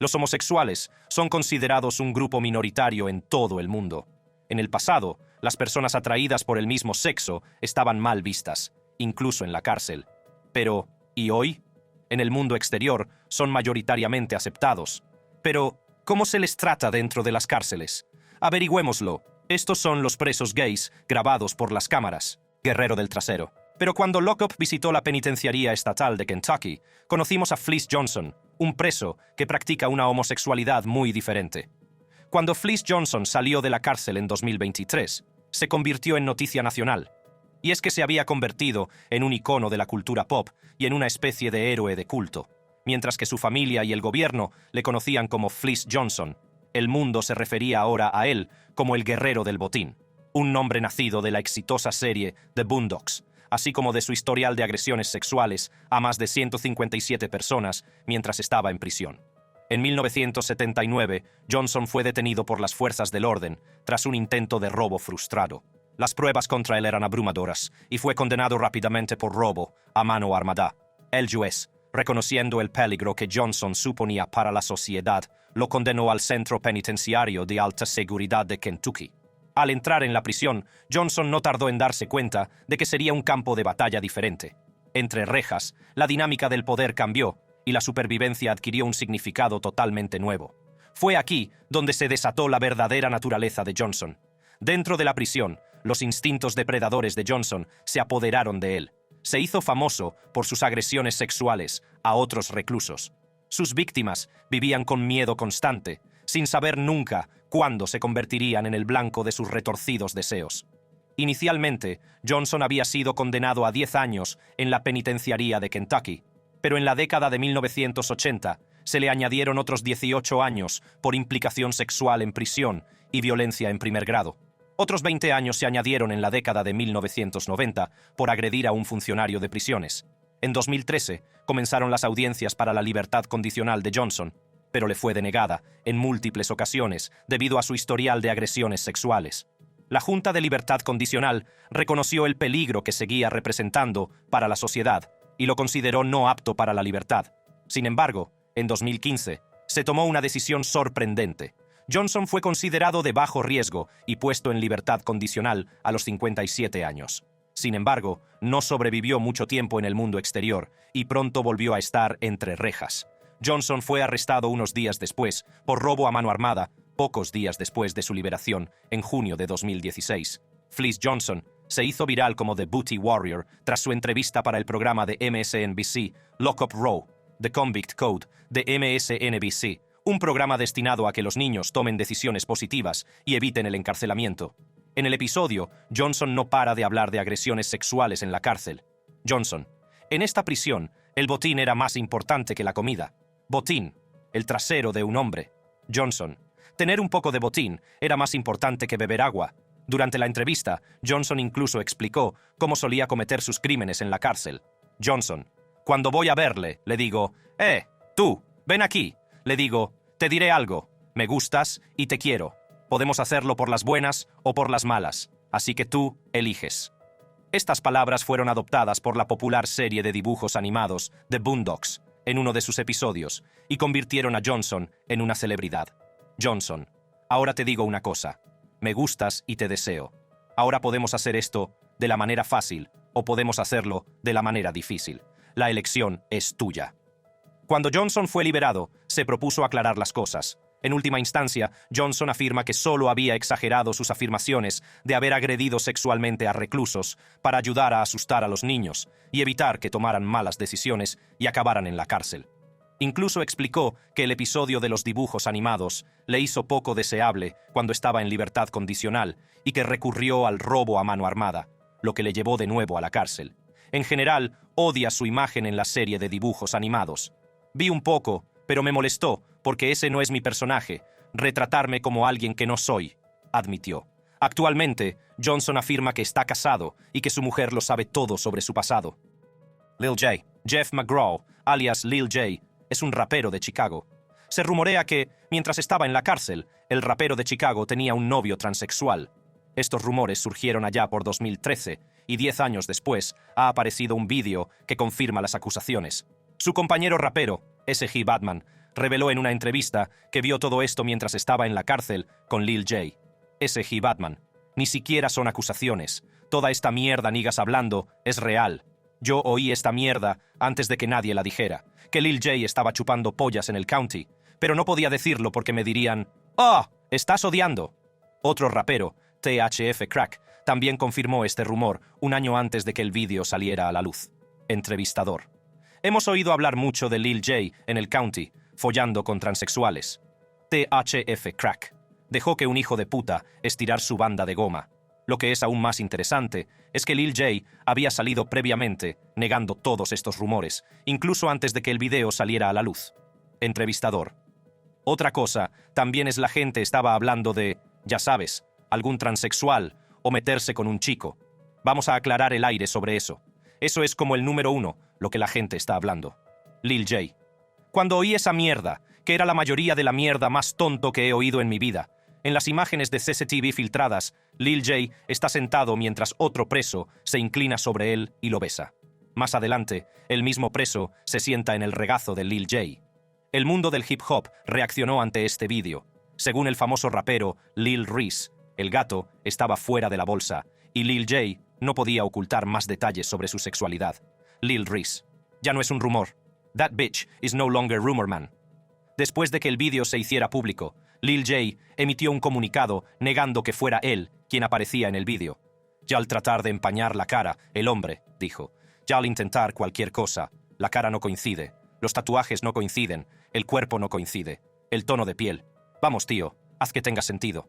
Los homosexuales son considerados un grupo minoritario en todo el mundo. En el pasado, las personas atraídas por el mismo sexo estaban mal vistas, incluso en la cárcel. Pero, ¿y hoy? En el mundo exterior son mayoritariamente aceptados. Pero, ¿cómo se les trata dentro de las cárceles? Averigüémoslo. Estos son los presos gays grabados por las cámaras. Guerrero del trasero. Pero cuando Lockup visitó la penitenciaría estatal de Kentucky, conocimos a Fleece Johnson, un preso que practica una homosexualidad muy diferente. Cuando Fleece Johnson salió de la cárcel en 2023, se convirtió en noticia nacional. Y es que se había convertido en un icono de la cultura pop y en una especie de héroe de culto. Mientras que su familia y el gobierno le conocían como Fleece Johnson, el mundo se refería ahora a él como el guerrero del botín, un nombre nacido de la exitosa serie The Boondocks, así como de su historial de agresiones sexuales a más de 157 personas mientras estaba en prisión. En 1979, Johnson fue detenido por las fuerzas del orden tras un intento de robo frustrado. Las pruebas contra él eran abrumadoras y fue condenado rápidamente por robo a mano armada. El juez, reconociendo el peligro que Johnson suponía para la sociedad, lo condenó al centro penitenciario de alta seguridad de Kentucky. Al entrar en la prisión, Johnson no tardó en darse cuenta de que sería un campo de batalla diferente. Entre rejas, la dinámica del poder cambió y la supervivencia adquirió un significado totalmente nuevo. Fue aquí donde se desató la verdadera naturaleza de Johnson. Dentro de la prisión, los instintos depredadores de Johnson se apoderaron de él. Se hizo famoso por sus agresiones sexuales a otros reclusos. Sus víctimas vivían con miedo constante, sin saber nunca cuándo se convertirían en el blanco de sus retorcidos deseos. Inicialmente, Johnson había sido condenado a 10 años en la penitenciaría de Kentucky, pero en la década de 1980 se le añadieron otros 18 años por implicación sexual en prisión y violencia en primer grado. Otros 20 años se añadieron en la década de 1990 por agredir a un funcionario de prisiones. En 2013 comenzaron las audiencias para la libertad condicional de Johnson, pero le fue denegada en múltiples ocasiones debido a su historial de agresiones sexuales. La Junta de Libertad Condicional reconoció el peligro que seguía representando para la sociedad y lo consideró no apto para la libertad. Sin embargo, en 2015 se tomó una decisión sorprendente. Johnson fue considerado de bajo riesgo y puesto en libertad condicional a los 57 años. Sin embargo, no sobrevivió mucho tiempo en el mundo exterior y pronto volvió a estar entre rejas. Johnson fue arrestado unos días después por robo a mano armada, pocos días después de su liberación, en junio de 2016. Fleece Johnson se hizo viral como The Booty Warrior tras su entrevista para el programa de MSNBC Lockup Row, The Convict Code, de MSNBC, un programa destinado a que los niños tomen decisiones positivas y eviten el encarcelamiento. En el episodio, Johnson no para de hablar de agresiones sexuales en la cárcel. Johnson: en esta prisión, el botín era más importante que la comida. Botín: el trasero de un hombre. Johnson: tener un poco de botín era más importante que beber agua. Durante la entrevista, Johnson incluso explicó cómo solía cometer sus crímenes en la cárcel. Johnson: cuando voy a verle, le digo, tú, ven aquí. Le digo, te diré algo, me gustas y te quiero. Podemos hacerlo por las buenas o por las malas, así que tú eliges. Estas palabras fueron adoptadas por la popular serie de dibujos animados The Boondocks en uno de sus episodios y convirtieron a Johnson en una celebridad. Johnson: ahora te digo una cosa, me gustas y te deseo. Ahora podemos hacer esto de la manera fácil o podemos hacerlo de la manera difícil. La elección es tuya. Cuando Johnson fue liberado, se propuso aclarar las cosas. En última instancia, Johnson afirma que solo había exagerado sus afirmaciones de haber agredido sexualmente a reclusos para ayudar a asustar a los niños y evitar que tomaran malas decisiones y acabaran en la cárcel. Incluso explicó que el episodio de los dibujos animados le hizo poco deseable cuando estaba en libertad condicional y que recurrió al robo a mano armada, lo que le llevó de nuevo a la cárcel. En general, odia su imagen en la serie de dibujos animados. Vi un poco, pero me molestó, porque ese no es mi personaje, retratarme como alguien que no soy, admitió. Actualmente, Johnson afirma que está casado y que su mujer lo sabe todo sobre su pasado. Lil J, Jeff McGraw, alias Lil J, es un rapero de Chicago. Se rumorea que, mientras estaba en la cárcel, el rapero de Chicago tenía un novio transexual. Estos rumores surgieron allá por 2013 y 10 años después ha aparecido un vídeo que confirma las acusaciones. Su compañero rapero, S.G. Batman, reveló en una entrevista que vio todo esto mientras estaba en la cárcel con Lil J. S.G. Batman. Ni siquiera son acusaciones. Toda esta mierda niggas hablando es real. Yo oí esta mierda antes de que nadie la dijera. Que Lil J estaba chupando pollas en el county. Pero no podía decirlo porque me dirían «¡Oh! ¡Estás odiando!». Otro rapero, THF Crack, también confirmó este rumor un año antes de que el vídeo saliera a la luz. Entrevistador. Hemos oído hablar mucho de Lil J en el county, follando con transexuales. THF Crack. Dejó que un hijo de puta estirar su banda de goma. Lo que es aún más interesante es que Lil J había salido previamente negando todos estos rumores, incluso antes de que el video saliera a la luz. Entrevistador. Otra cosa también es la gente estaba hablando de, ya sabes, algún transexual o meterse con un chico. Vamos a aclarar el aire sobre eso. Eso es como el número 1, lo que la gente está hablando. Lil J. Cuando oí esa mierda, que era la mayoría de la mierda más tonto que he oído en mi vida, en las imágenes de CCTV filtradas, Lil J está sentado mientras otro preso se inclina sobre él y lo besa. Más adelante, el mismo preso se sienta en el regazo de Lil J. El mundo del hip hop reaccionó ante este vídeo. Según el famoso rapero Lil Reese, el gato estaba fuera de la bolsa y Lil J no podía ocultar más detalles sobre su sexualidad. Lil Reese. Ya no es un rumor. That bitch is no longer rumor man. Después de que el vídeo se hiciera público, Lil J emitió un comunicado negando que fuera él quien aparecía en el vídeo. Ya al tratar de empañar la cara, el hombre dijo, ya al intentar cualquier cosa, la cara no coincide, los tatuajes no coinciden, el cuerpo no coincide, el tono de piel. Vamos, tío, haz que tenga sentido.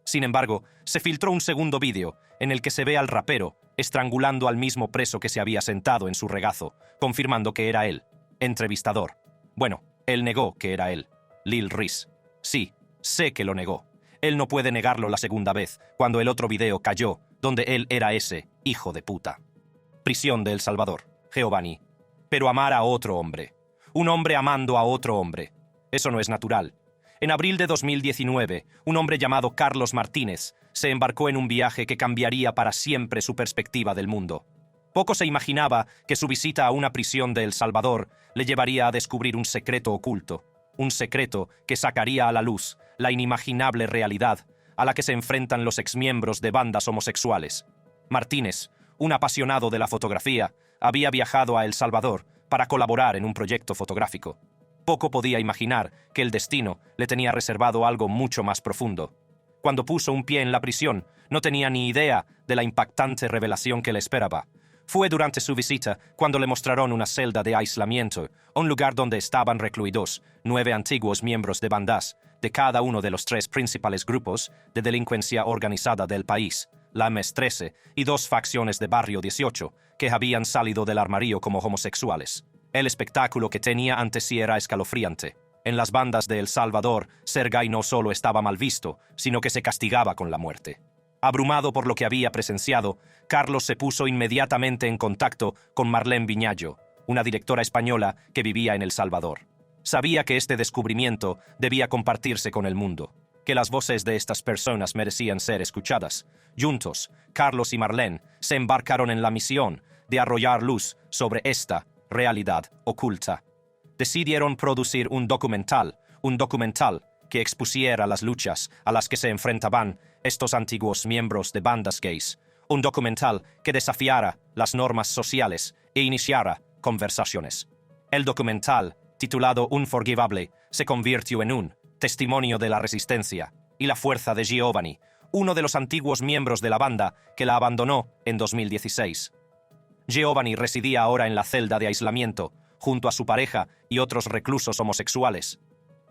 Sin embargo, se filtró un segundo vídeo en el que se ve al rapero estrangulando al mismo preso que se había sentado en su regazo, confirmando que era él. Entrevistador. Bueno, él negó que era él. Lil Reese. Sí, sé que lo negó. Él no puede negarlo la segunda vez, cuando el otro video cayó, donde él era ese hijo de puta. Prisión de El Salvador. Giovanni. Pero amar a otro hombre. Un hombre amando a otro hombre. Eso no es natural. En abril de 2019, un hombre llamado Carlos Martínez se embarcó en un viaje que cambiaría para siempre su perspectiva del mundo. Poco se imaginaba que su visita a una prisión de El Salvador le llevaría a descubrir un secreto oculto, un secreto que sacaría a la luz la inimaginable realidad a la que se enfrentan los exmiembros de bandas homosexuales. Martínez, un apasionado de la fotografía, había viajado a El Salvador para colaborar en un proyecto fotográfico. Poco podía imaginar que el destino le tenía reservado algo mucho más profundo. Cuando puso un pie en la prisión, no tenía ni idea de la impactante revelación que le esperaba. Fue durante su visita cuando le mostraron una celda de aislamiento, un lugar donde estaban recluidos 9 antiguos miembros de bandas, de cada uno de los 3 principales grupos de delincuencia organizada del país, la MS-13 y 2 facciones de Barrio 18, que habían salido del armario como homosexuales. El espectáculo que tenía ante sí era escalofriante. En las bandas de El Salvador, ser gay no solo estaba mal visto, sino que se castigaba con la muerte. Abrumado por lo que había presenciado, Carlos se puso inmediatamente en contacto con Marlene Viñallo, una directora española que vivía en El Salvador. Sabía que este descubrimiento debía compartirse con el mundo, que las voces de estas personas merecían ser escuchadas. Juntos, Carlos y Marlene se embarcaron en la misión de arrojar luz sobre esta realidad oculta. Decidieron producir un documental que expusiera las luchas a las que se enfrentaban estos antiguos miembros de bandas gays, un documental que desafiara las normas sociales e iniciara conversaciones. El documental, titulado Unforgivable, se convirtió en un testimonio de la resistencia y la fuerza de Giovanni, uno de los antiguos miembros de la banda que la abandonó en 2016. Giovanni residía ahora en la celda de aislamiento, junto a su pareja y otros reclusos homosexuales.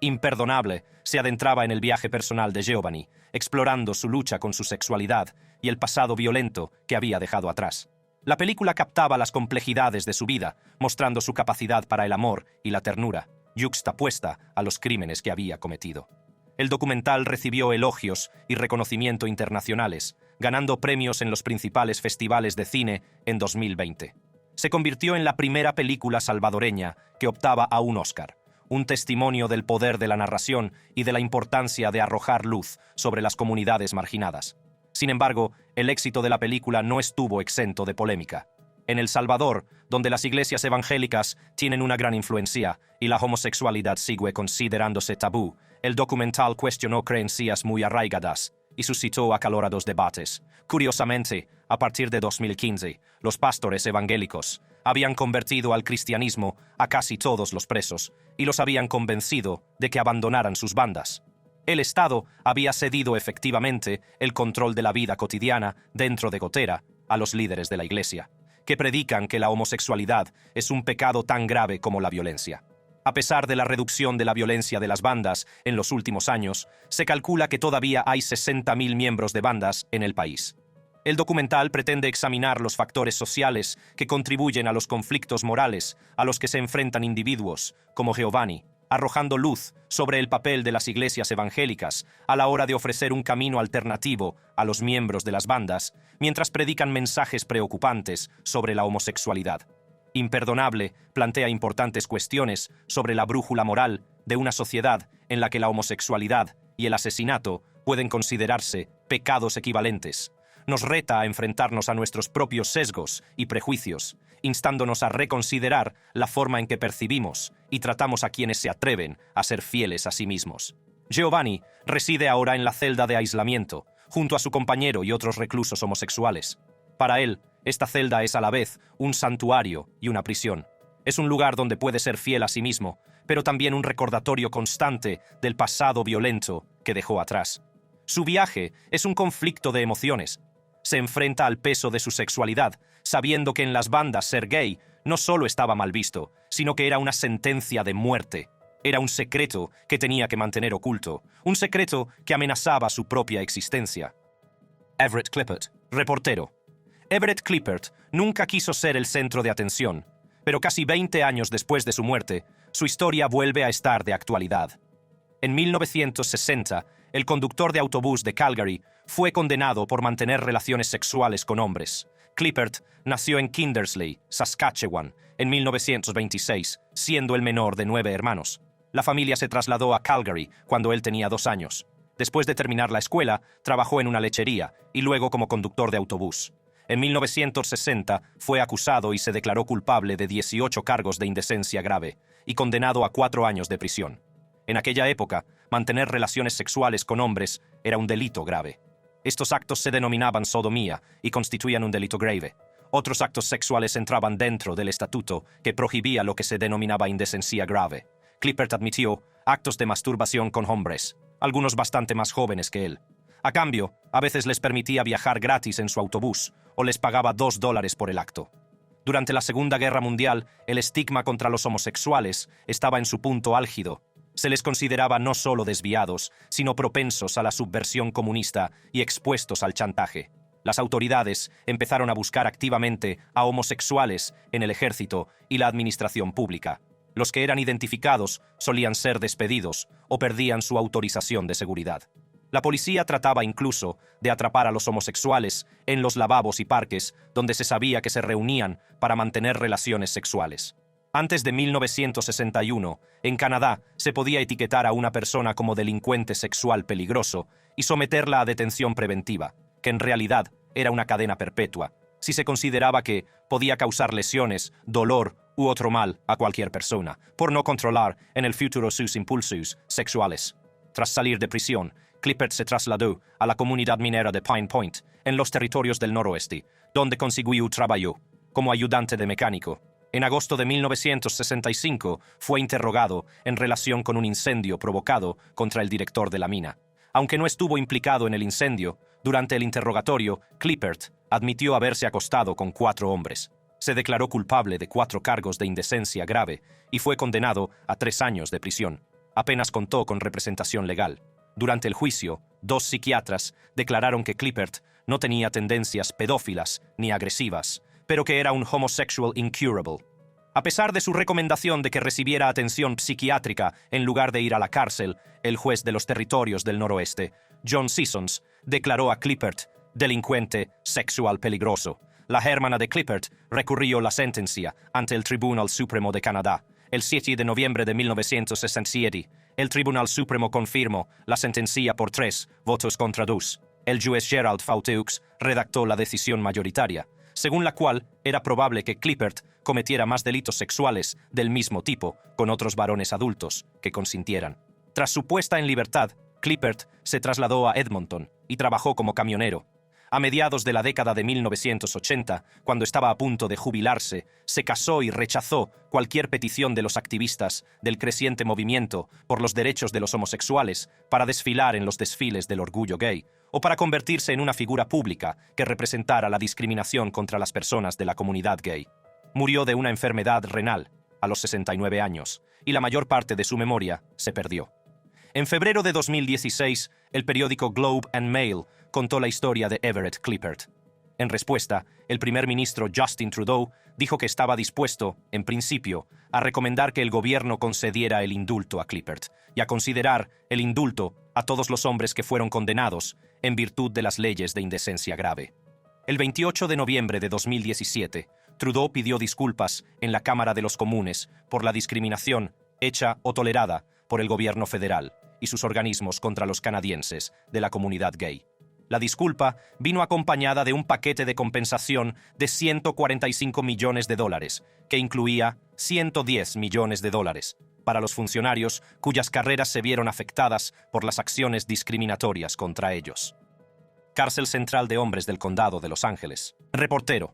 Imperdonable, se adentraba en el viaje personal de Giovanni, explorando su lucha con su sexualidad y el pasado violento que había dejado atrás. La película captaba las complejidades de su vida, mostrando su capacidad para el amor y la ternura, yuxtapuesta a los crímenes que había cometido. El documental recibió elogios y reconocimiento internacionales, ganando premios en los principales festivales de cine en 2020. Se convirtió en la primera película salvadoreña que optaba a un Oscar, un testimonio del poder de la narración y de la importancia de arrojar luz sobre las comunidades marginadas. Sin embargo, el éxito de la película no estuvo exento de polémica. En El Salvador, donde las iglesias evangélicas tienen una gran influencia y la homosexualidad sigue considerándose tabú, el documental cuestionó creencias muy arraigadas y suscitó acalorados debates. Curiosamente, a partir de 2015, los pastores evangélicos habían convertido al cristianismo a casi todos los presos y los habían convencido de que abandonaran sus bandas. El Estado había cedido efectivamente el control de la vida cotidiana dentro de Gotera a los líderes de la iglesia, que predican que la homosexualidad es un pecado tan grave como la violencia. A pesar de la reducción de la violencia de las bandas en los últimos años, se calcula que todavía hay 60.000 miembros de bandas en el país. El documental pretende examinar los factores sociales que contribuyen a los conflictos morales a los que se enfrentan individuos, como Giovanni, arrojando luz sobre el papel de las iglesias evangélicas a la hora de ofrecer un camino alternativo a los miembros de las bandas, mientras predican mensajes preocupantes sobre la homosexualidad. Imperdonable plantea importantes cuestiones sobre la brújula moral de una sociedad en la que la homosexualidad y el asesinato pueden considerarse pecados equivalentes. Nos reta a enfrentarnos a nuestros propios sesgos y prejuicios, instándonos a reconsiderar la forma en que percibimos y tratamos a quienes se atreven a ser fieles a sí mismos. Giovanni reside ahora en la celda de aislamiento, junto a su compañero y otros reclusos homosexuales. Para él, esta celda es a la vez un santuario y una prisión. Es un lugar donde puede ser fiel a sí mismo, pero también un recordatorio constante del pasado violento que dejó atrás. Su viaje es un conflicto de emociones. Se enfrenta al peso de su sexualidad, sabiendo que en las bandas ser gay no solo estaba mal visto, sino que era una sentencia de muerte. Era un secreto que tenía que mantener oculto, un secreto que amenazaba su propia existencia. Everett Clippert, reportero. Everett Clippert nunca quiso ser el centro de atención, pero casi 20 años después de su muerte, su historia vuelve a estar de actualidad. En 1960, el conductor de autobús de Calgary fue condenado por mantener relaciones sexuales con hombres. Clippert nació en Kindersley, Saskatchewan, en 1926, siendo el menor de 9 hermanos. La familia se trasladó a Calgary cuando él tenía 2 años. Después de terminar la escuela, trabajó en una lechería y luego como conductor de autobús. En 1960 fue acusado y se declaró culpable de 18 cargos de indecencia grave y condenado a 4 años de prisión. En aquella época, mantener relaciones sexuales con hombres era un delito grave. Estos actos se denominaban sodomía y constituían un delito grave. Otros actos sexuales entraban dentro del estatuto que prohibía lo que se denominaba indecencia grave. Clippert admitió actos de masturbación con hombres, algunos bastante más jóvenes que él. A cambio, a veces les permitía viajar gratis en su autobús o les pagaba $2 por el acto. Durante la Segunda Guerra Mundial, el estigma contra los homosexuales estaba en su punto álgido. Se les consideraba no solo desviados, sino propensos a la subversión comunista y expuestos al chantaje. Las autoridades empezaron a buscar activamente a homosexuales en el ejército y la administración pública. Los que eran identificados solían ser despedidos o perdían su autorización de seguridad. La policía trataba incluso de atrapar a los homosexuales en los lavabos y parques donde se sabía que se reunían para mantener relaciones sexuales. Antes de 1961, en Canadá se podía etiquetar a una persona como delincuente sexual peligroso y someterla a detención preventiva, que en realidad era una cadena perpetua, si se consideraba que podía causar lesiones, dolor u otro mal a cualquier persona, por no controlar en el futuro sus impulsos sexuales. Tras salir de prisión, Clippert se trasladó a la comunidad minera de Pine Point, en los territorios del noroeste, donde consiguió trabajo como ayudante de mecánico. En agosto de 1965 fue interrogado en relación con un incendio provocado contra el director de la mina. Aunque no estuvo implicado en el incendio, durante el interrogatorio, Clippert admitió haberse acostado con 4 hombres. Se declaró culpable de 4 cargos de indecencia grave y fue condenado a 3 años de prisión. Apenas contó con representación legal. Durante el juicio, 2 psiquiatras declararon que Clippert no tenía tendencias pedófilas ni agresivas, pero que era un homosexual incurable. A pesar de su recomendación de que recibiera atención psiquiátrica en lugar de ir a la cárcel, el juez de los territorios del noroeste, John Sissons, declaró a Clippert delincuente sexual peligroso. La hermana de Clippert recurrió la sentencia ante el Tribunal Supremo de Canadá. El 7 de noviembre de 1967, el Tribunal Supremo confirmó la sentencia por 3 votos contra 2. El juez Gerald Fauteux redactó la decisión mayoritaria. según la cual era probable que Clippert cometiera más delitos sexuales del mismo tipo con otros varones adultos que consintieran. Tras su puesta en libertad, Clippert se trasladó a Edmonton y trabajó como camionero. A mediados de la década de 1980, cuando estaba a punto de jubilarse, se casó y rechazó cualquier petición de los activistas del creciente movimiento por los derechos de los homosexuales para desfilar en los desfiles del orgullo gay o para convertirse en una figura pública que representara la discriminación contra las personas de la comunidad gay. Murió de una enfermedad renal a los 69 años y la mayor parte de su memoria se perdió. En febrero de 2016, el periódico Globe and Mail contó la historia de Everett Clippert. En respuesta, el primer ministro Justin Trudeau dijo que estaba dispuesto, en principio, a recomendar que el gobierno concediera el indulto a Clippert y a considerar el indulto a todos los hombres que fueron condenados en virtud de las leyes de indecencia grave. El 28 de noviembre de 2017, Trudeau pidió disculpas en la Cámara de los Comunes por la discriminación hecha o tolerada por el gobierno federal y sus organismos contra los canadienses de la comunidad gay. La disculpa vino acompañada de un paquete de compensación de $145 millones, que incluía $110 millones para los funcionarios cuyas carreras se vieron afectadas por las acciones discriminatorias contra ellos. Cárcel Central de Hombres del Condado de Los Ángeles. Reportero.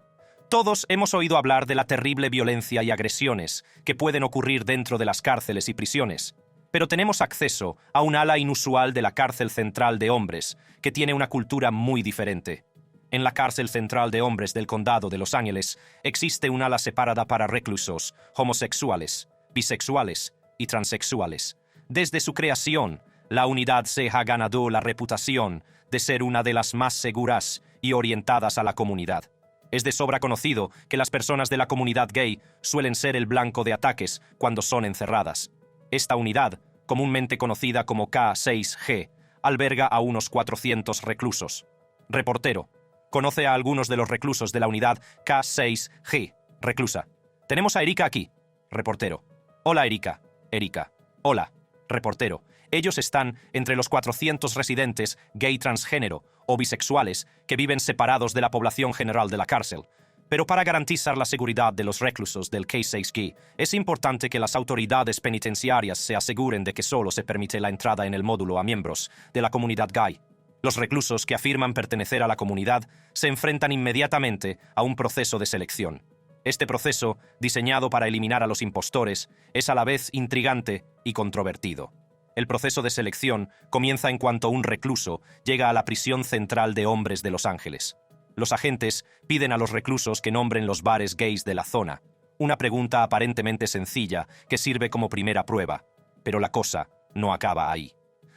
Todos hemos oído hablar de la terrible violencia y agresiones que pueden ocurrir dentro de las cárceles y prisiones, pero tenemos acceso a un ala inusual de la Cárcel Central de Hombres, que tiene una cultura muy diferente. En la Cárcel Central de Hombres del Condado de Los Ángeles existe un ala separada para reclusos homosexuales, bisexuales y transexuales. Desde su creación, la unidad se ha ganado la reputación de ser una de las más seguras y orientadas a la comunidad. Es de sobra conocido que las personas de la comunidad gay suelen ser el blanco de ataques cuando son encerradas. Esta unidad, comúnmente conocida como K6G, alberga a unos 400 reclusos. Reportero. Conoce a algunos de los reclusos de la unidad K6G. Reclusa. Tenemos a Erika aquí. Reportero. Hola, Erika. Erika. Hola. Reportero. Ellos están entre los 400 residentes gay transgénero o bisexuales que viven separados de la población general de la cárcel. Pero para garantizar la seguridad de los reclusos del K6G, es importante que las autoridades penitenciarias se aseguren de que solo se permite la entrada en el módulo a miembros de la comunidad gay. Los reclusos que afirman pertenecer a la comunidad se enfrentan inmediatamente a un proceso de selección. Este proceso, diseñado para eliminar a los impostores, es a la vez intrigante y controvertido. El proceso de selección comienza en cuanto un recluso llega a la prisión central de hombres de Los Ángeles. Los agentes piden a los reclusos que nombren los bares gays de la zona, una pregunta aparentemente sencilla que sirve como primera prueba, pero la cosa no acaba ahí.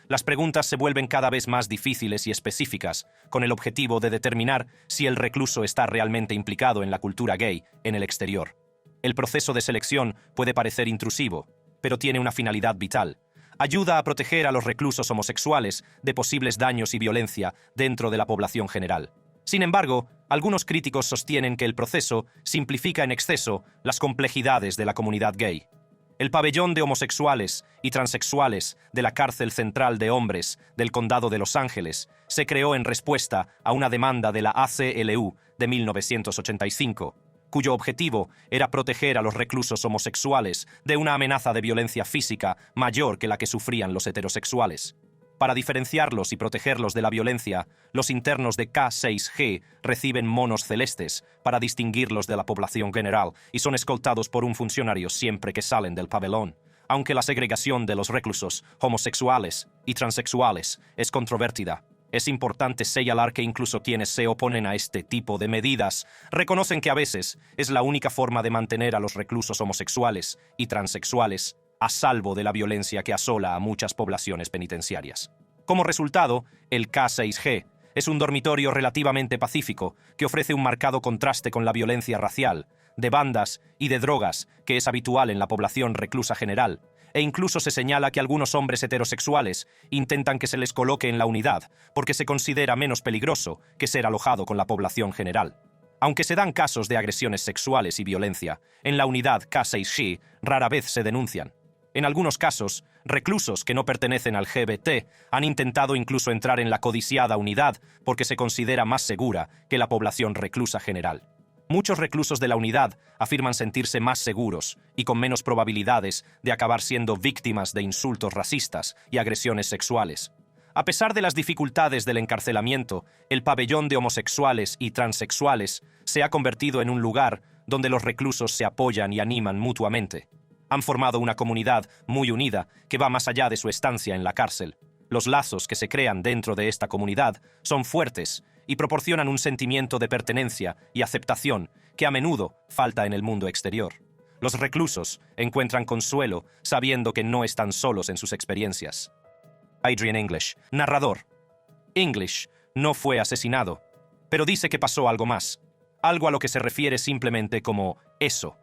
Las preguntas se vuelven cada vez más difíciles y específicas, con el objetivo de determinar si el recluso está realmente implicado en la cultura gay en el exterior. El proceso de selección puede parecer intrusivo, pero tiene una finalidad vital. Ayuda a proteger a los reclusos homosexuales de posibles daños y violencia dentro de la población general. Sin embargo, algunos críticos sostienen que el proceso simplifica en exceso las complejidades de la comunidad gay. El pabellón de homosexuales y transexuales de la Cárcel Central de Hombres del Condado de Los Ángeles se creó en respuesta a una demanda de la ACLU de 1985, cuyo objetivo era proteger a los reclusos homosexuales de una amenaza de violencia física mayor que la que sufrían los heterosexuales. Para diferenciarlos y protegerlos de la violencia, los internos de K6G reciben monos celestes para distinguirlos de la población general y son escoltados por un funcionario siempre que salen del pabellón. Aunque la segregación de los reclusos homosexuales y transexuales es controvertida, es importante señalar que incluso quienes se oponen a este tipo de medidas reconocen que a veces es la única forma de mantener a los reclusos homosexuales y transexuales a salvo de la violencia que asola a muchas poblaciones penitenciarias. Como resultado, el K6G es un dormitorio relativamente pacífico que ofrece un marcado contraste con la violencia racial, de bandas y de drogas que es habitual en la población reclusa general, e incluso se señala que algunos hombres heterosexuales intentan que se les coloque en la unidad porque se considera menos peligroso que ser alojado con la población general. Aunque se dan casos de agresiones sexuales y violencia, en la unidad K6G rara vez se denuncian. En algunos casos, reclusos que no pertenecen al LGBT han intentado incluso entrar en la codiciada unidad porque se considera más segura que la población reclusa general. Muchos reclusos de la unidad afirman sentirse más seguros y con menos probabilidades de acabar siendo víctimas de insultos racistas y agresiones sexuales. A pesar de las dificultades del encarcelamiento, el pabellón de homosexuales y transexuales se ha convertido en un lugar donde los reclusos se apoyan y animan mutuamente. Han formado una comunidad muy unida que va más allá de su estancia en la cárcel. Los lazos que se crean dentro de esta comunidad son fuertes y proporcionan un sentimiento de pertenencia y aceptación que a menudo falta en el mundo exterior. Los reclusos encuentran consuelo sabiendo que no están solos en sus experiencias. Adrian English, narrador. English no fue asesinado, pero dice que pasó algo más, algo a lo que se refiere simplemente como eso.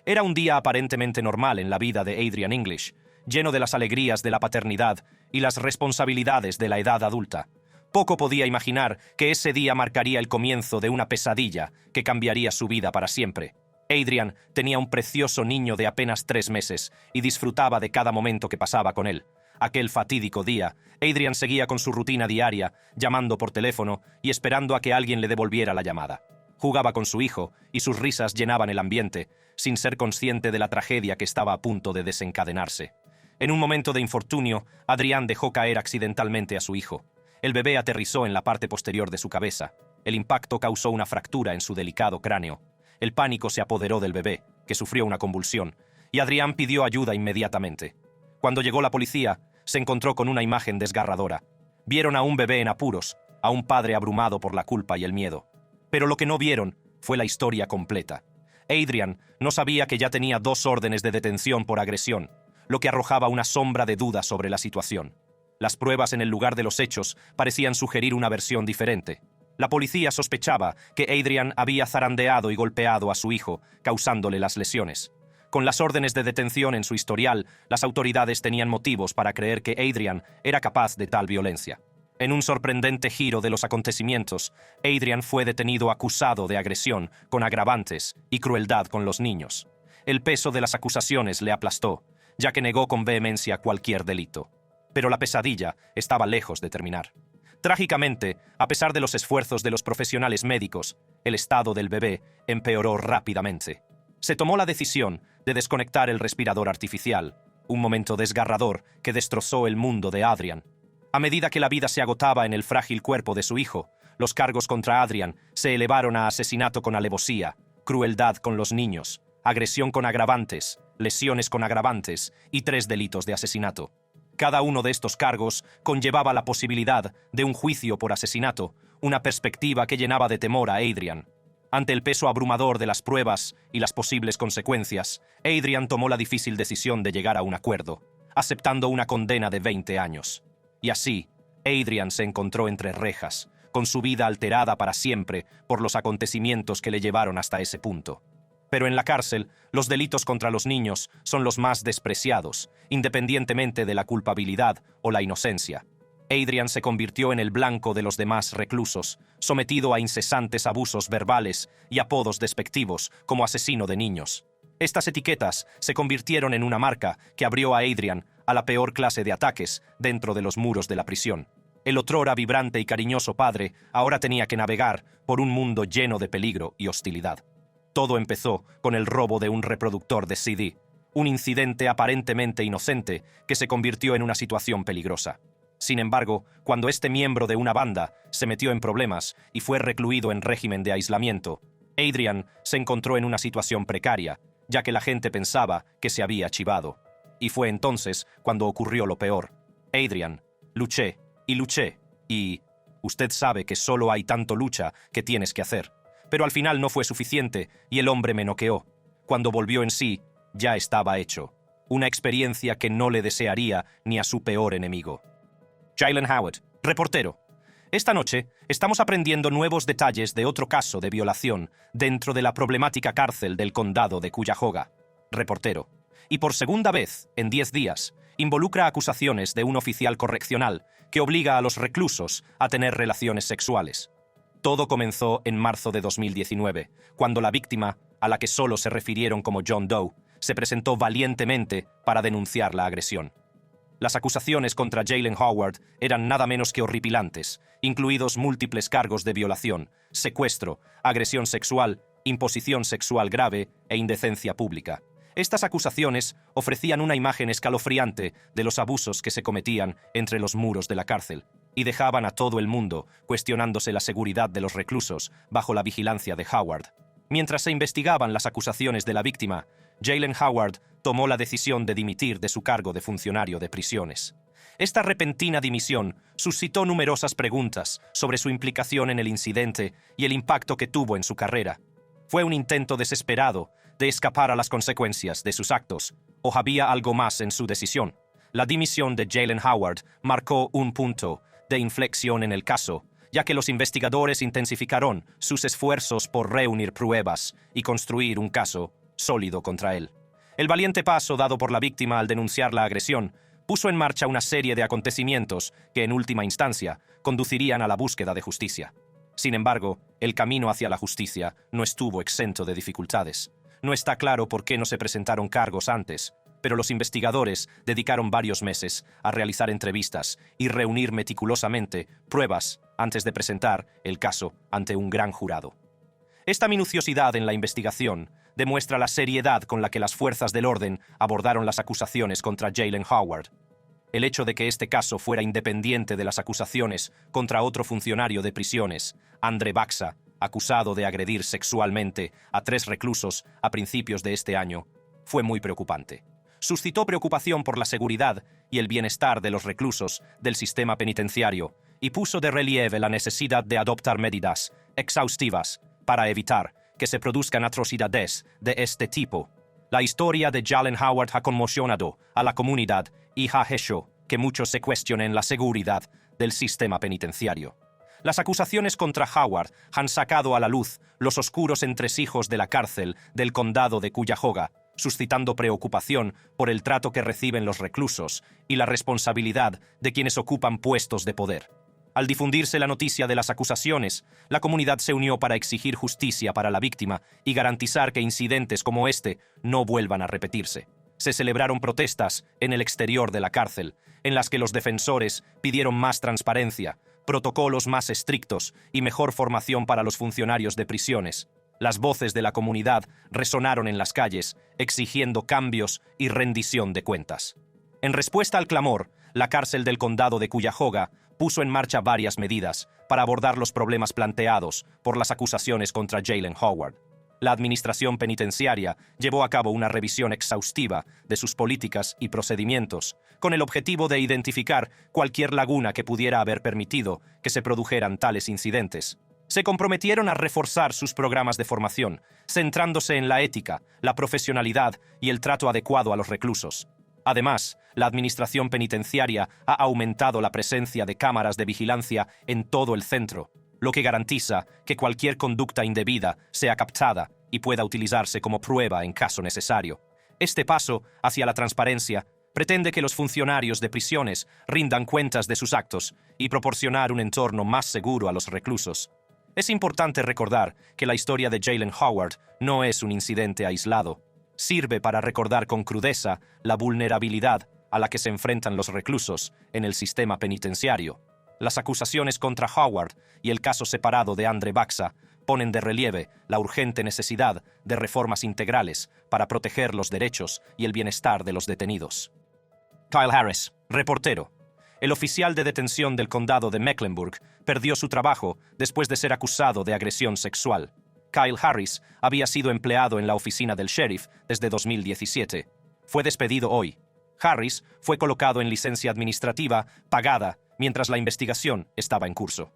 Era un día aparentemente normal en la vida de Adrian English, lleno de las alegrías de la paternidad y las responsabilidades de la edad adulta. Poco podía imaginar que ese día marcaría el comienzo de una pesadilla que cambiaría su vida para siempre. Adrian tenía un precioso niño de apenas 3 meses y disfrutaba de cada momento que pasaba con él. Aquel fatídico día, Adrian seguía con su rutina diaria, llamando por teléfono y esperando a que alguien le devolviera la llamada. Jugaba con su hijo y sus risas llenaban el ambiente, sin ser consciente de la tragedia que estaba a punto de desencadenarse. En un momento de infortunio, Adrian dejó caer accidentalmente a su hijo. El bebé aterrizó en la parte posterior de su cabeza. El impacto causó una fractura en su delicado cráneo. El pánico se apoderó del bebé, que sufrió una convulsión, y Adrian pidió ayuda inmediatamente. Cuando llegó la policía, se encontró con una imagen desgarradora. Vieron a un bebé en apuros, a un padre abrumado por la culpa y el miedo. Pero lo que no vieron fue la historia completa. Adrian no sabía que ya tenía 2 órdenes de detención por agresión, lo que arrojaba una sombra de duda sobre la situación. Las pruebas en el lugar de los hechos parecían sugerir una versión diferente. La policía sospechaba que Adrian había zarandeado y golpeado a su hijo, causándole las lesiones. Con las órdenes de detención en su historial, las autoridades tenían motivos para creer que Adrian era capaz de tal violencia. En un sorprendente giro de los acontecimientos, Adrian fue detenido acusado de agresión con agravantes y crueldad con los niños. El peso de las acusaciones le aplastó, ya que negó con vehemencia cualquier delito. Pero la pesadilla estaba lejos de terminar. Trágicamente, a pesar de los esfuerzos de los profesionales médicos, el estado del bebé empeoró rápidamente. Se tomó la decisión de desconectar el respirador artificial, un momento desgarrador que destrozó el mundo de Adrian. A medida que la vida se agotaba en el frágil cuerpo de su hijo, los cargos contra Adrian se elevaron a asesinato con alevosía, crueldad con los niños, agresión con agravantes, lesiones con agravantes y 3 delitos de asesinato. Cada uno de estos cargos conllevaba la posibilidad de un juicio por asesinato, una perspectiva que llenaba de temor a Adrian. Ante el peso abrumador de las pruebas y las posibles consecuencias, Adrian tomó la difícil decisión de llegar a un acuerdo, aceptando una condena de 20 años. Y así, Adrian se encontró entre rejas, con su vida alterada para siempre por los acontecimientos que le llevaron hasta ese punto. Pero en la cárcel, los delitos contra los niños son los más despreciados, independientemente de la culpabilidad o la inocencia. Adrian se convirtió en el blanco de los demás reclusos, sometido a incesantes abusos verbales y apodos despectivos como asesino de niños. Estas etiquetas se convirtieron en una marca que abrió a Adrian a la peor clase de ataques dentro de los muros de la prisión. El otrora vibrante y cariñoso padre ahora tenía que navegar por un mundo lleno de peligro y hostilidad. Todo empezó con el robo de un reproductor de CD, un incidente aparentemente inocente que se convirtió en una situación peligrosa. Sin embargo, cuando este miembro de una banda se metió en problemas y fue recluido en régimen de aislamiento, Adrian se encontró en una situación precaria, ya que la gente pensaba que se había chivado. Y fue entonces cuando ocurrió lo peor. Adrian, luché y luché, y usted sabe que solo hay tanto lucha que tienes que hacer. Pero al final no fue suficiente y el hombre me noqueó. Cuando volvió en sí, ya estaba hecho. Una experiencia que no le desearía ni a su peor enemigo. Jaylen Howard, reportero. Esta noche estamos aprendiendo nuevos detalles de otro caso de violación dentro de la problemática cárcel del condado de Cuyahoga. Reportero. Y por segunda vez, en 10 días, involucra acusaciones de un oficial correccional que obliga a los reclusos a tener relaciones sexuales. Todo comenzó en marzo de 2019, cuando la víctima, a la que solo se refirieron como John Doe, se presentó valientemente para denunciar la agresión. Las acusaciones contra Jaylen Howard eran nada menos que horripilantes, incluidos múltiples cargos de violación, secuestro, agresión sexual imposición sexual grave e indecencia pública. Estas acusaciones ofrecían una imagen escalofriante de los abusos que se cometían entre los muros de la cárcel y dejaban a todo el mundo cuestionándose la seguridad de los reclusos bajo la vigilancia de Howard. Mientras se investigaban las acusaciones de la víctima, Jaylen Howard tomó la decisión de dimitir de su cargo de funcionario de prisiones. Esta repentina dimisión suscitó numerosas preguntas sobre su implicación en el incidente y el impacto que tuvo en su carrera. ¿Fue un intento desesperado de escapar a las consecuencias de sus actos, o había algo más en su decisión? La dimisión de Jaylen Howard marcó un punto de inflexión en el caso, ya que los investigadores intensificaron sus esfuerzos por reunir pruebas y construir un caso sólido contra él. El valiente paso dado por la víctima al denunciar la agresión puso en marcha una serie de acontecimientos que, en última instancia, conducirían a la búsqueda de justicia. Sin embargo, el camino hacia la justicia no estuvo exento de dificultades. No está claro por qué no se presentaron cargos antes, pero los investigadores dedicaron varios meses a realizar entrevistas y reunir meticulosamente pruebas antes de presentar el caso ante un gran jurado. Esta minuciosidad en la investigación demuestra la seriedad con la que las fuerzas del orden abordaron las acusaciones contra Jaylen Howard. El hecho de que este caso fuera independiente de las acusaciones contra otro funcionario de prisiones, Andre Baxa, acusado de agredir sexualmente a 3 reclusos a principios de este año, fue muy preocupante. Suscitó preocupación por la seguridad y el bienestar de los reclusos del sistema penitenciario y puso de relieve la necesidad de adoptar medidas exhaustivas para evitar que se produzcan atrocidades de este tipo. La historia de Jaylen Howard ha conmocionado a la comunidad y ha hecho que muchos se cuestionen la seguridad del sistema penitenciario. Las acusaciones contra Howard han sacado a la luz los oscuros entresijos de la cárcel del condado de Cuyahoga, suscitando preocupación por el trato que reciben los reclusos y la responsabilidad de quienes ocupan puestos de poder. Al difundirse la noticia de las acusaciones, la comunidad se unió para exigir justicia para la víctima y garantizar que incidentes como este no vuelvan a repetirse. Se celebraron protestas en el exterior de la cárcel, en las que los defensores pidieron más transparencia, protocolos más estrictos y mejor formación para los funcionarios de prisiones. Las voces de la comunidad resonaron en las calles, exigiendo cambios y rendición de cuentas. En respuesta al clamor, la cárcel del condado de Cuyahoga puso en marcha varias medidas para abordar los problemas planteados por las acusaciones contra Jaylen Howard. La administración penitenciaria llevó a cabo una revisión exhaustiva de sus políticas y procedimientos, con el objetivo de identificar cualquier laguna que pudiera haber permitido que se produjeran tales incidentes. Se comprometieron a reforzar sus programas de formación, centrándose en la ética, la profesionalidad y el trato adecuado a los reclusos. Además, la administración penitenciaria ha aumentado la presencia de cámaras de vigilancia en todo el centro, lo que garantiza que cualquier conducta indebida sea captada y pueda utilizarse como prueba en caso necesario. Este paso hacia la transparencia pretende que los funcionarios de prisiones rindan cuentas de sus actos y proporcionar un entorno más seguro a los reclusos. Es importante recordar que la historia de Jaylen Howard no es un incidente aislado. Sirve para recordar con crudeza la vulnerabilidad a la que se enfrentan los reclusos en el sistema penitenciario. Las acusaciones contra Howard y el caso separado de Andre Baxa ponen de relieve la urgente necesidad de reformas integrales para proteger los derechos y el bienestar de los detenidos. Kyle Harris, reportero. El oficial de detención del condado de Mecklenburg perdió su trabajo después de ser acusado de agresión sexual. Kyle Harris había sido empleado en la oficina del sheriff desde 2017. Fue despedido hoy. Harris fue colocado en licencia administrativa pagada mientras la investigación estaba en curso.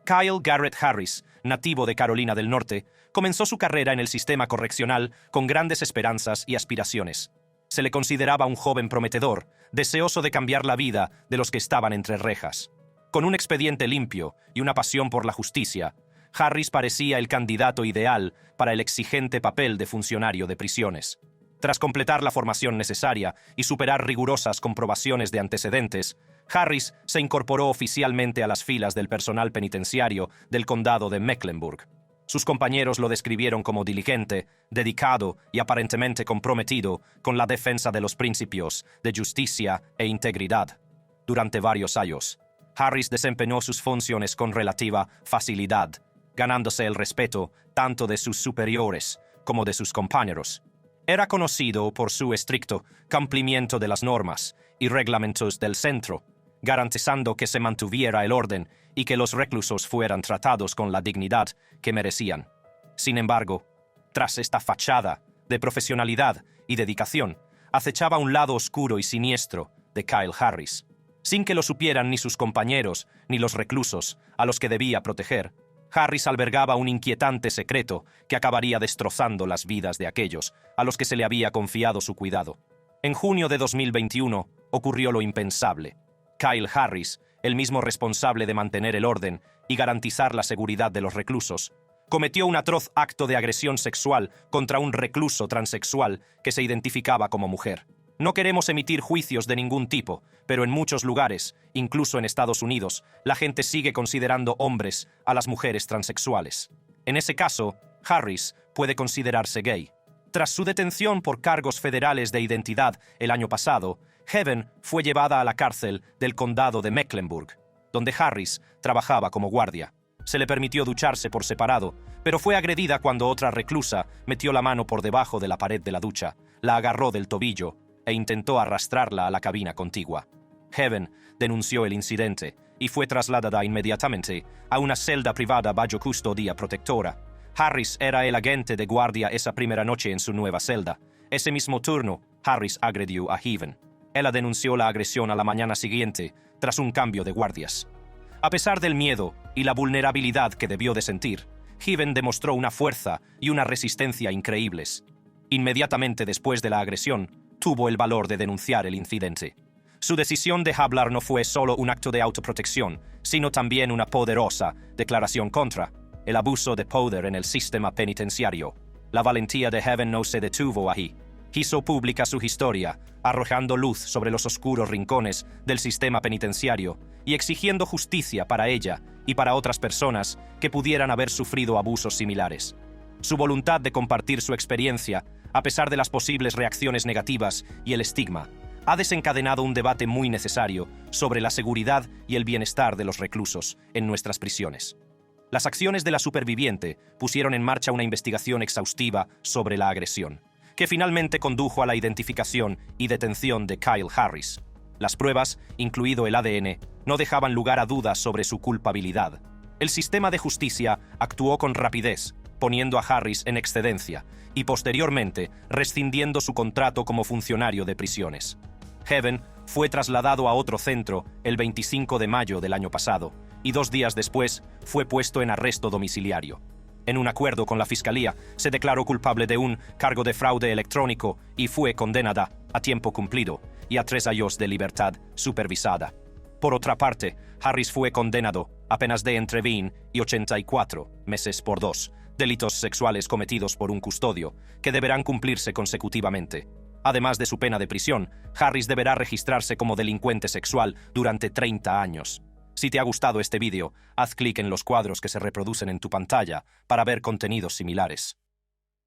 Kyle Garrett Harris, nativo de Carolina del Norte, comenzó su carrera en el sistema correccional con grandes esperanzas y aspiraciones. Se le consideraba un joven prometedor, deseoso de cambiar la vida de los que estaban entre rejas. Con un expediente limpio y una pasión por la justicia, Harris parecía el candidato ideal para el exigente papel de funcionario de prisiones. Tras completar la formación necesaria y superar rigurosas comprobaciones de antecedentes, Harris se incorporó oficialmente a las filas del personal penitenciario del condado de Mecklenburg. Sus compañeros lo describieron como diligente, dedicado y aparentemente comprometido con la defensa de los principios de justicia e integridad. Durante varios años, Harris desempeñó sus funciones con relativa facilidad, ganándose el respeto tanto de sus superiores como de sus compañeros. Era conocido por su estricto cumplimiento de las normas y reglamentos del centro, garantizando que se mantuviera el orden y que los reclusos fueran tratados con la dignidad que merecían. Sin embargo, tras esta fachada de profesionalidad y dedicación, acechaba un lado oscuro y siniestro de Kyle Harris. Sin que lo supieran ni sus compañeros ni los reclusos a los que debía proteger, Harris albergaba un inquietante secreto que acabaría destrozando las vidas de aquellos a los que se le había confiado su cuidado. En junio de 2021 ocurrió lo impensable. Kyle Harris, el mismo responsable de mantener el orden y garantizar la seguridad de los reclusos, cometió un atroz acto de agresión sexual contra un recluso transexual que se identificaba como mujer. No queremos emitir juicios de ningún tipo, pero en muchos lugares, incluso en Estados Unidos, la gente sigue considerando hombres a las mujeres transexuales. En ese caso, Harris puede considerarse gay. Tras su detención por cargos federales de identidad el año pasado, Heaven fue llevada a la cárcel del condado de Mecklenburg, donde Harris trabajaba como guardia. Se le permitió ducharse por separado, pero fue agredida cuando otra reclusa metió la mano por debajo de la pared de la ducha, la agarró del tobillo e intentó arrastrarla a la cabina contigua. Heaven denunció el incidente y fue trasladada inmediatamente a una celda privada bajo custodia protectora. Harris era el agente de guardia esa primera noche en su nueva celda. Ese mismo turno, Harris agredió a Heaven. Ella denunció la agresión a la mañana siguiente, tras un cambio de guardias. A pesar del miedo y la vulnerabilidad que debió de sentir, Heaven demostró una fuerza y una resistencia increíbles. Inmediatamente después de la agresión, tuvo el valor de denunciar el incidente. Su decisión de hablar no fue solo un acto de autoprotección, sino también una poderosa declaración contra el abuso de poder en el sistema penitenciario. La valentía de Heaven no se detuvo ahí. Hizo pública su historia, arrojando luz sobre los oscuros rincones del sistema penitenciario y exigiendo justicia para ella y para otras personas que pudieran haber sufrido abusos similares. Su voluntad de compartir su experiencia, a pesar de las posibles reacciones negativas y el estigma, ha desencadenado un debate muy necesario sobre la seguridad y el bienestar de los reclusos en nuestras prisiones. Las acciones de la superviviente pusieron en marcha una investigación exhaustiva sobre la agresión, que finalmente condujo a la identificación y detención de Kyle Harris. Las pruebas, incluido el ADN, no dejaban lugar a dudas sobre su culpabilidad. El sistema de justicia actuó con rapidez, poniendo a Harris en excedencia y posteriormente rescindiendo su contrato como funcionario de prisiones. Heaven fue trasladado a otro centro el 25 de mayo del año pasado y 2 días después fue puesto en arresto domiciliario. En un acuerdo con la Fiscalía, se declaró culpable de un cargo de fraude electrónico y fue condenada a tiempo cumplido y a 3 años de libertad supervisada. Por otra parte, Harris fue condenado a penas de entre 20 y 84 meses por 2 delitos sexuales cometidos por un custodio, que deberán cumplirse consecutivamente. Además de su pena de prisión, Harris deberá registrarse como delincuente sexual durante 30 años. Si te ha gustado este vídeo, haz clic en los cuadros que se reproducen en tu pantalla para ver contenidos similares.